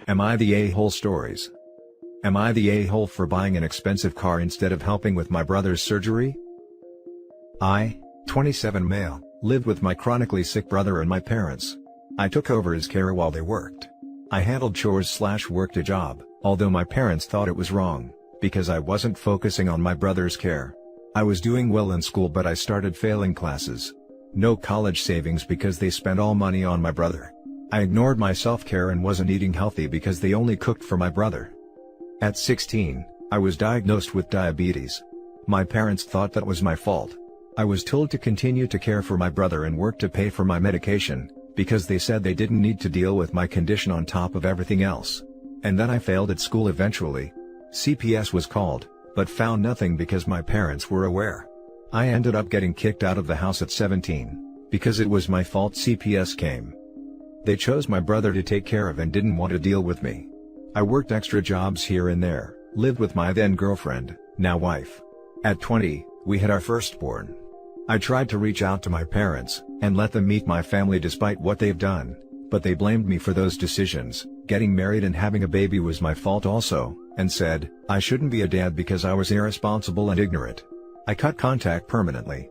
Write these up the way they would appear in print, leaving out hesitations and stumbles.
Am I the a-hole stories? Am I the a-hole for buying an expensive car instead of helping with my brother's surgery? I, 27 male, lived with my chronically sick brother and my parents. I took over his care while they worked. I handled chores/worked a job, although my parents thought it was wrong, because I wasn't focusing on my brother's care. I was doing well in school but I started failing classes. No college savings because they spent all money on my brother. I ignored my self-care and wasn't eating healthy because they only cooked for my brother. At 16, I was diagnosed with diabetes. My parents thought that was my fault. I was told to continue to care for my brother and work to pay for my medication, because they said they didn't need to deal with my condition on top of everything else. And then I failed at school eventually. CPS was called, but found nothing because my parents were aware. I ended up getting kicked out of the house at 17, because it was my fault CPS came. They chose my brother to take care of and didn't want to deal with me. I worked extra jobs here and there, lived with my then girlfriend, now wife. At 20, we had our firstborn. I tried to reach out to my parents, and let them meet my family despite what they've done, but they blamed me for those decisions. Getting married and having a baby was my fault also, and said, I shouldn't be a dad because I was irresponsible and ignorant. I cut contact permanently.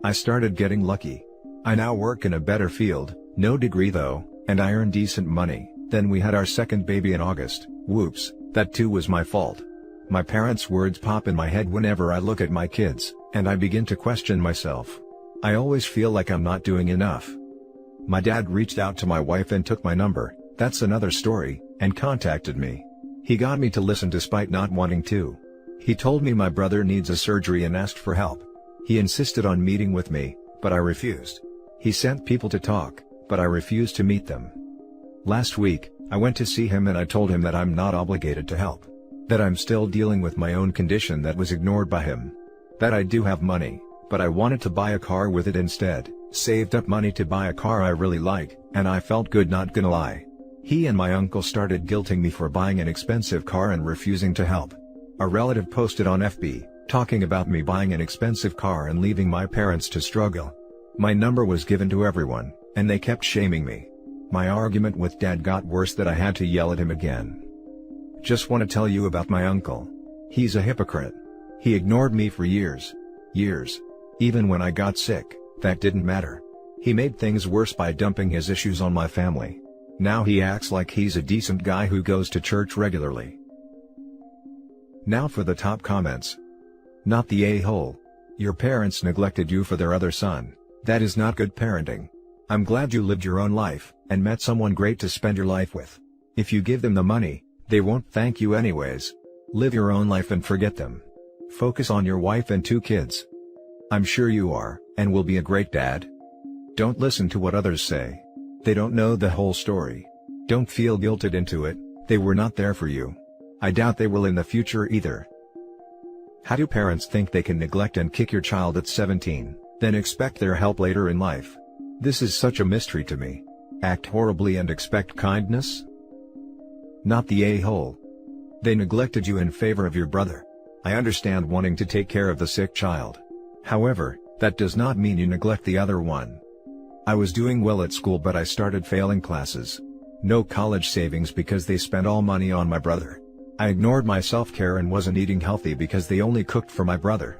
I started getting lucky. I now work in a better field, no degree though, and I earn decent money. Then we had our second baby in August. Whoops, that too was my fault. My parents' words pop in my head whenever I look at my kids, and I begin to question myself. I always feel like I'm not doing enough. My dad reached out to my wife and took my number, that's another story, and contacted me. He got me to listen despite not wanting to. He told me my brother needs a surgery and asked for help. He insisted on meeting with me, but I refused. He sent people to talk, but I refused to meet them. Last week, I went to see him and I told him that I'm not obligated to help. That I'm still dealing with my own condition that was ignored by him. That I do have money, but I wanted to buy a car with it instead. Saved up money to buy a car I really like, and I felt good, not gonna lie. He and my uncle started guilting me for buying an expensive car and refusing to help. A relative posted on FB, talking about me buying an expensive car and leaving my parents to struggle. My number was given to everyone, and they kept shaming me. My argument with Dad got worse that I had to yell at him again. Just want to tell you about my uncle. He's a hypocrite. He ignored me for years. Even when I got sick, that didn't matter. He made things worse by dumping his issues on my family. Now he acts like he's a decent guy who goes to church regularly. Now for the top comments. Not the a-hole. Your parents neglected you for their other son. That is not good parenting. I'm glad you lived your own life, and met someone great to spend your life with. If you give them the money, they won't thank you anyways. Live your own life and forget them. Focus on your wife and 2 kids. I'm sure you are, and will be a great dad. Don't listen to what others say. They don't know the whole story. Don't feel guilted into it, they were not there for you. I doubt they will in the future either. How do parents think they can neglect and kick your child at 17, then expect their help later in life? This is such a mystery to me. Act horribly and expect kindness? Not the a-hole. They neglected you in favor of your brother. I understand wanting to take care of the sick child. However, that does not mean you neglect the other one. I was doing well at school but I started failing classes. No college savings because they spent all money on my brother. I ignored my self-care and wasn't eating healthy because they only cooked for my brother.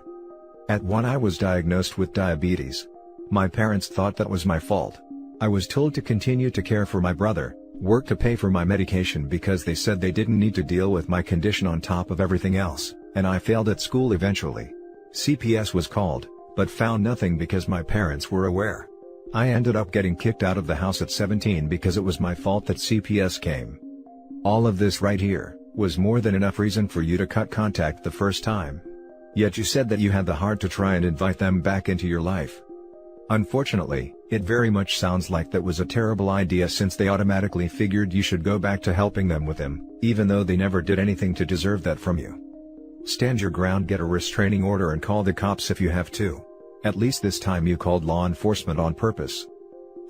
At 1 I was diagnosed with diabetes. My parents thought that was my fault. I was told to continue to care for my brother, work to pay for my medication because they said they didn't need to deal with my condition on top of everything else, and I failed at school eventually. CPS was called, but found nothing because my parents were aware. I ended up getting kicked out of the house at 17 because it was my fault that CPS came. All of this right here was more than enough reason for you to cut contact the first time. Yet you said that you had the heart to try and invite them back into your life. Unfortunately, it very much sounds like that was a terrible idea since they automatically figured you should go back to helping them with him, even though they never did anything to deserve that from you. Stand your ground, get a restraining order and call the cops if you have to. At least this time you called law enforcement on purpose.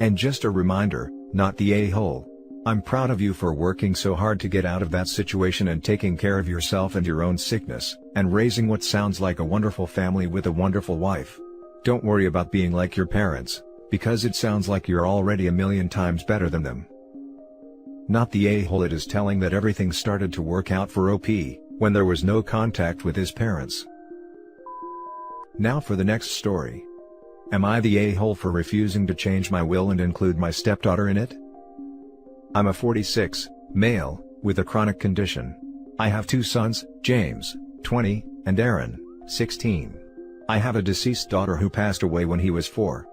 And just a reminder, not the a-hole. I'm proud of you for working so hard to get out of that situation and taking care of yourself and your own sickness, and raising what sounds like a wonderful family with a wonderful wife. Don't worry about being like your parents, because it sounds like you're already a million times better than them. Not the a-hole. It is telling that everything started to work out for OP, when there was no contact with his parents. Now for the next story. Am I the a-hole for refusing to change my will and include my stepdaughter in it? I'm a 46, male, with a chronic condition. I have 2 sons, James, 20, and Aaron, 16. I have a deceased daughter who passed away when he was 4.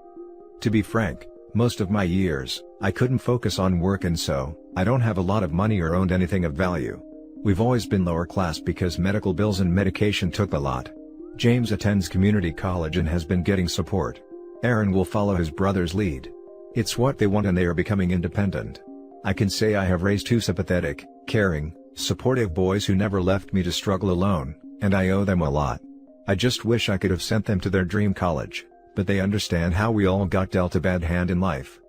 To be frank, most of my years, I couldn't focus on work, and so, I don't have a lot of money or owned anything of value. We've always been lower class because medical bills and medication took a lot. James attends community college and has been getting support. Aaron will follow his brother's lead. It's what they want and they are becoming independent. I can say I have raised 2 sympathetic, caring, supportive boys who never left me to struggle alone, and I owe them a lot. I just wish I could have sent them to their dream college, but they understand how we all got dealt a bad hand in life.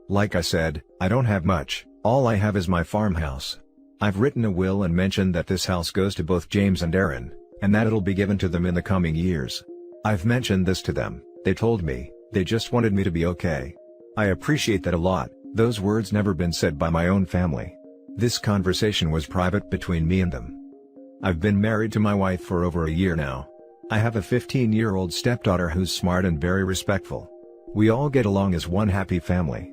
Like I said, I don't have much, all I have is my farmhouse. I've written a will and mentioned that this house goes to both James and Aaron, and that it'll be given to them in the coming years. I've mentioned this to them, they told me, they just wanted me to be okay. I appreciate that a lot. Those words never been said by my own family. This conversation was private between me and them. I've been married to my wife for over a year now. I have a 15-year-old stepdaughter who's smart and very respectful. We all get along as one happy family.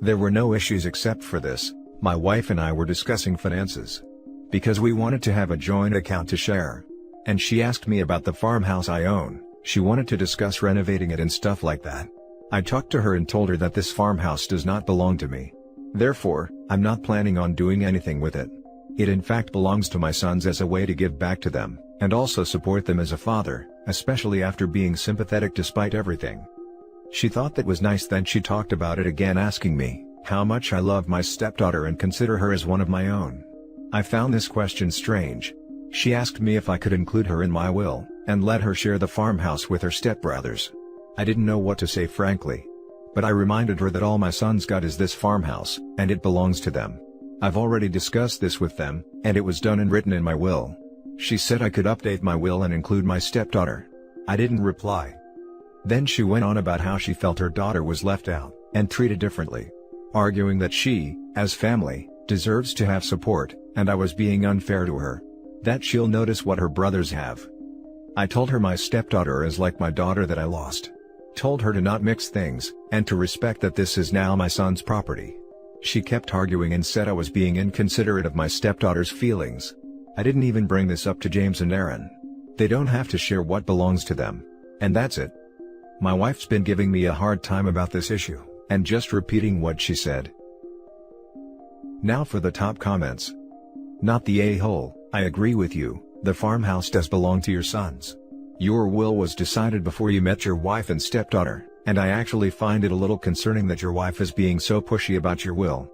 There were no issues except for this. My wife and I were discussing finances. Because we wanted to have a joint account to share. And she asked me about the farmhouse I own. She wanted to discuss renovating it and stuff like that. I talked to her and told her that this farmhouse does not belong to me. Therefore, I'm not planning on doing anything with it. It in fact belongs to my sons as a way to give back to them, and also support them as a father, especially after being sympathetic despite everything. She thought that was nice. Then she talked about it again, asking me how much I love my stepdaughter and consider her as one of my own. I found this question strange. She asked me if I could include her in my will, and let her share the farmhouse with her stepbrothers. I didn't know what to say, frankly. But I reminded her that all my sons got is this farmhouse, and it belongs to them. I've already discussed this with them, and it was done and written in my will. She said I could update my will and include my stepdaughter. I didn't reply. Then she went on about how she felt her daughter was left out, and treated differently. Arguing that she, as family, deserves to have support, and I was being unfair to her. That she'll notice what her brothers have. I told her my stepdaughter is like my daughter that I lost. Told her to not mix things, and to respect that this is now my son's property. She kept arguing and said I was being inconsiderate of my stepdaughter's feelings. I didn't even bring this up to James and Aaron. They don't have to share what belongs to them. And that's it. My wife's been giving me a hard time about this issue, and just repeating what she said. Now for the top comments. Not the a-hole. I agree with you, the farmhouse does belong to your sons. Your will was decided before you met your wife and stepdaughter, and I actually find it a little concerning that your wife is being so pushy about your will.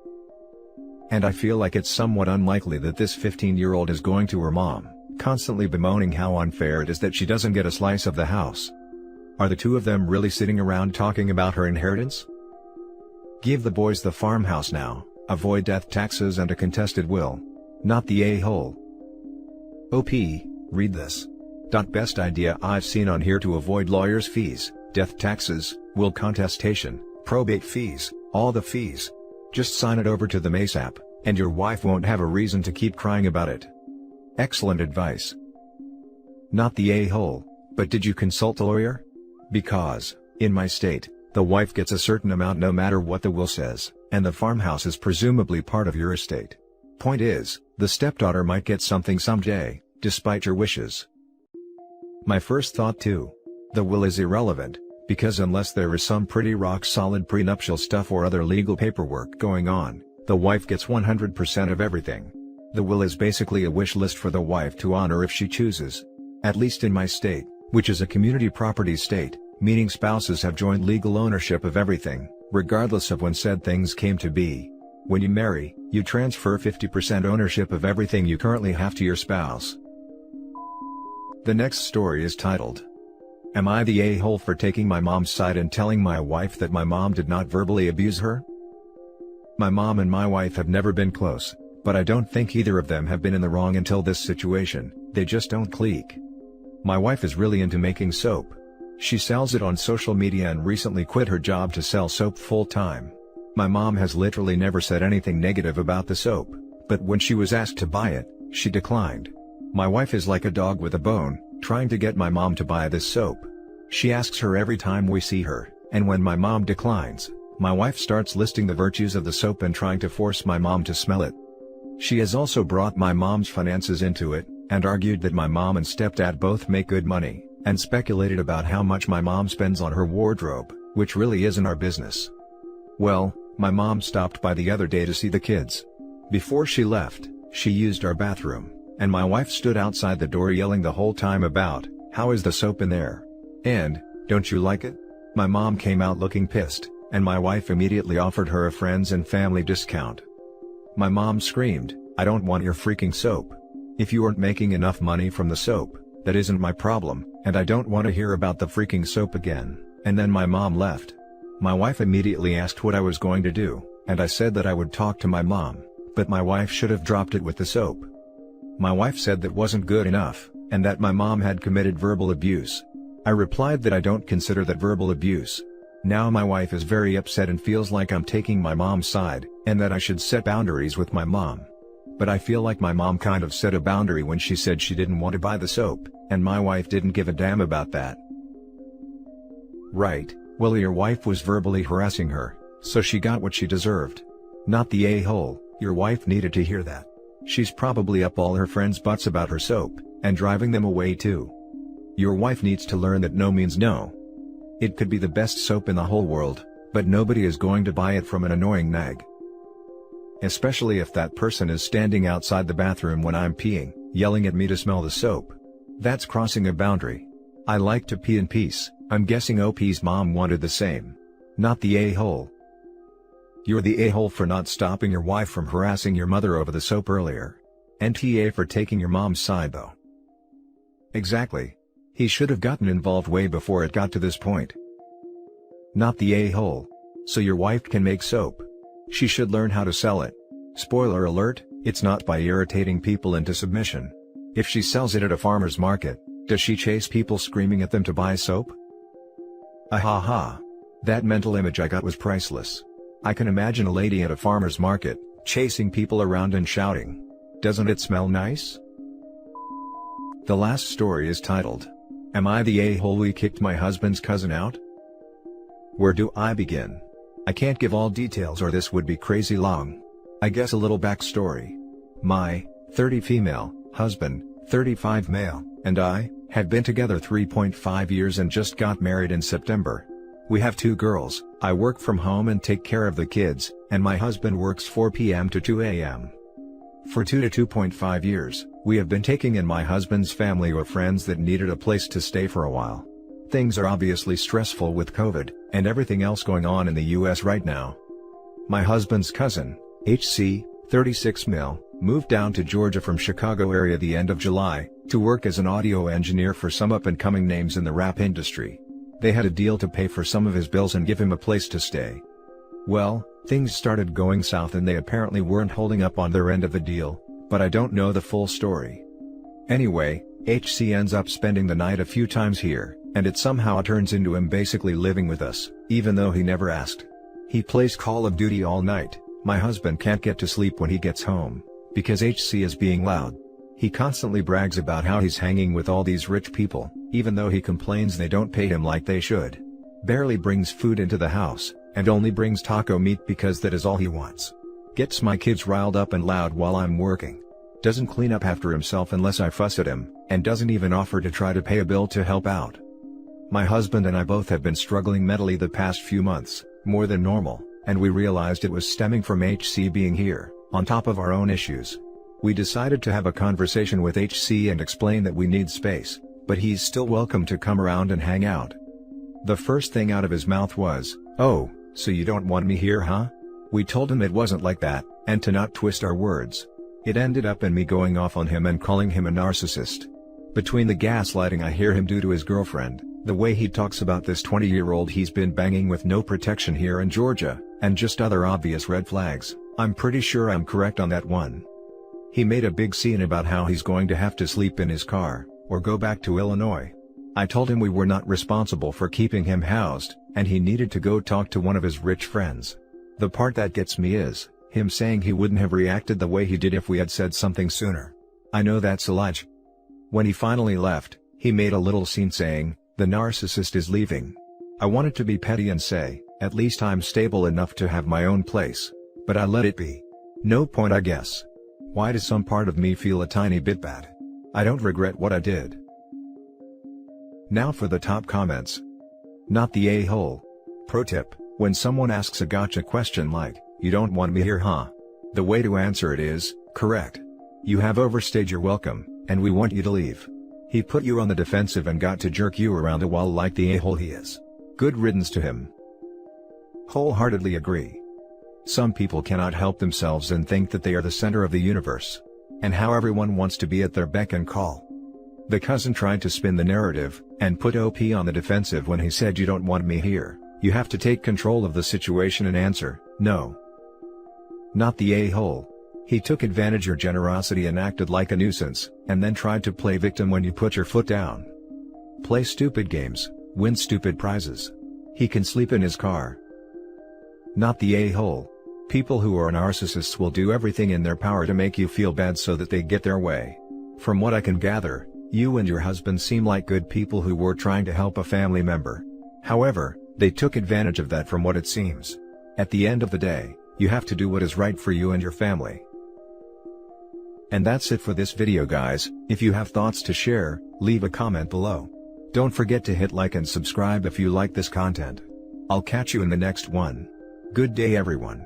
And I feel like it's somewhat unlikely that this 15-year-old is going to her mom, constantly bemoaning how unfair it is that she doesn't get a slice of the house. Are the 2 of them really sitting around talking about her inheritance? Give the boys the farmhouse now, avoid death taxes and a contested will. Not the a-hole. OP, read this. Best idea I've seen on here to avoid lawyers' fees, death taxes, will contestation, probate fees, all the fees. Just sign it over to them ASAP, and your wife won't have a reason to keep crying about it. Excellent advice. Not the a-hole, but did you consult a lawyer? Because, in my state, the wife gets a certain amount no matter what the will says, and the farmhouse is presumably part of your estate. Point is, the stepdaughter might get something someday, despite your wishes. My first thought too. The will is irrelevant, because unless there is some pretty rock-solid prenuptial stuff or other legal paperwork going on, the wife gets 100% of everything. The will is basically a wish list for the wife to honor if she chooses. At least in my state, which is a community property state, meaning spouses have joint legal ownership of everything, regardless of when said things came to be. When you marry, you transfer 50% ownership of everything you currently have to your spouse. The next story is titled, Am I the a-hole for taking my mom's side and telling my wife that my mom did not verbally abuse her? My mom and my wife have never been close, but I don't think either of them have been in the wrong until this situation. They just don't click. My wife is really into making soap. She sells it on social media and recently quit her job to sell soap full-time. My mom has literally never said anything negative about the soap, but when she was asked to buy it, she declined. My wife is like a dog with a bone, trying to get my mom to buy this soap. She asks her every time we see her, and when my mom declines, my wife starts listing the virtues of the soap and trying to force my mom to smell it. She has also brought my mom's finances into it, and argued that my mom and stepdad both make good money, and speculated about how much my mom spends on her wardrobe, which really isn't our business. Well, my mom stopped by the other day to see the kids. Before she left, she used our bathroom, and my wife stood outside the door yelling the whole time about, "How is the soap in there? And, don't you like it?" My mom came out looking pissed, and my wife immediately offered her a friends and family discount. My mom screamed, "I don't want your freaking soap. If you aren't making enough money from the soap, that isn't my problem, and I don't want to hear about the freaking soap again," and then my mom left. My wife immediately asked what I was going to do, and I said that I would talk to my mom, but my wife should have dropped it with the soap. My wife said that wasn't good enough, and that my mom had committed verbal abuse. I replied that I don't consider that verbal abuse. Now my wife is very upset and feels like I'm taking my mom's side, and that I should set boundaries with my mom. But I feel like my mom kind of set a boundary when she said she didn't want to buy the soap, and my wife didn't give a damn about that. Right, well, your wife was verbally harassing her, so she got what she deserved. Not the a-hole. Your wife needed to hear that. She's probably up all her friends' butts about her soap, and driving them away too. Your wife needs to learn that no means no. It could be the best soap in the whole world, but nobody is going to buy it from an annoying nag. Especially if that person is standing outside the bathroom when I'm peeing, yelling at me to smell the soap. That's crossing a boundary. I like to pee in peace. I'm guessing OP's mom wanted the same. Not the a-hole. You're the a-hole for not stopping your wife from harassing your mother over the soap earlier. NTA for taking your mom's side though. Exactly. He should have gotten involved way before it got to this point. Not the a-hole. So your wife can make soap. She should learn how to sell it. Spoiler alert, it's not by irritating people into submission. If she sells it at a farmer's market, does she chase people screaming at them to buy soap? Ahaha. That mental image I got was priceless. I can imagine a lady at a farmer's market, chasing people around and shouting, "Doesn't it smell nice?" The last story is titled, "Am I the a-hole we kicked my husband's cousin out?" Where do I begin? I can't give all details or this would be crazy long. I guess a little backstory. My 30 female husband, 35 male, and I have been together 3.5 years and just got married in September. We have 2 girls. I work from home and take care of the kids, and my husband works 4 p.m. to 2 a.m. For 2 to 2.5 years, we have been taking in my husband's family or friends that needed a place to stay for a while. Things are obviously stressful with COVID, and everything else going on in the US right now. My husband's cousin, HC, 36 mil, moved down to Georgia from Chicago area the end of July, to work as an audio engineer for some up-and-coming names in the rap industry. They had a deal to pay for some of his bills and give him a place to stay. Well, things started going south and they apparently weren't holding up on their end of the deal, but I don't know the full story. Anyway, HC ends up spending the night a few times here, and it somehow turns into him basically living with us, even though he never asked. He plays Call of Duty all night. My husband can't get to sleep when he gets home, because HC is being loud. He constantly brags about how he's hanging with all these rich people, even though he complains they don't pay him like they should. Barely brings food into the house, and only brings taco meat because that is all he wants. Gets my kids riled up and loud while I'm working. Doesn't clean up after himself unless I fuss at him, and doesn't even offer to try to pay a bill to help out. My husband and I both have been struggling mentally the past few months, more than normal, and we realized it was stemming from HC being here, on top of our own issues. We decided to have a conversation with HC and explain that we need space, but he's still welcome to come around and hang out. The first thing out of his mouth was, "Oh, so you don't want me here, huh?" We told him it wasn't like that, and to not twist our words. It ended up in me going off on him and calling him a narcissist. Between the gaslighting I hear him do to his girlfriend, the way he talks about this 20-year-old he's been banging with no protection here in Georgia, and just other obvious red flags, I'm pretty sure I'm correct on that one. He made a big scene about how he's going to have to sleep in his car, or go back to Illinois. I told him we were not responsible for keeping him housed, and he needed to go talk to one of his rich friends. The part that gets me is him saying he wouldn't have reacted the way he did if we had said something sooner. I know that's a lie. When he finally left, he made a little scene saying, "The narcissist is leaving." I wanted to be petty and say, "At least I'm stable enough to have my own place," but I let it be. No point, I guess. Why does some part of me feel a tiny bit bad? I don't regret what I did. Now for the top comments. Not the a-hole. Pro tip: when someone asks a gotcha question like, "You don't want me here, huh?" the way to answer it is, "Correct. You have overstayed your welcome, and we want you to leave." He put you on the defensive and got to jerk you around the wall like the a-hole he is. Good riddance to him. Wholeheartedly agree. Some people cannot help themselves and think that they are the center of the universe. And how everyone wants to be at their beck and call. The cousin tried to spin the narrative, and put OP on the defensive when he said, "You don't want me here." You have to take control of the situation and answer, "No." Not the a-hole. He took advantage of your generosity and acted like a nuisance, and then tried to play victim when you put your foot down. Play stupid games, win stupid prizes. He can sleep in his car. Not the a-hole. People who are narcissists will do everything in their power to make you feel bad so that they get their way. From what I can gather, you and your husband seem like good people who were trying to help a family member. However, they took advantage of that from what it seems. At the end of the day, you have to do what is right for you and your family. And that's it for this video, guys. If you have thoughts to share, leave a comment below. Don't forget to hit like and subscribe if you like this content. I'll catch you in the next one. Good day, everyone.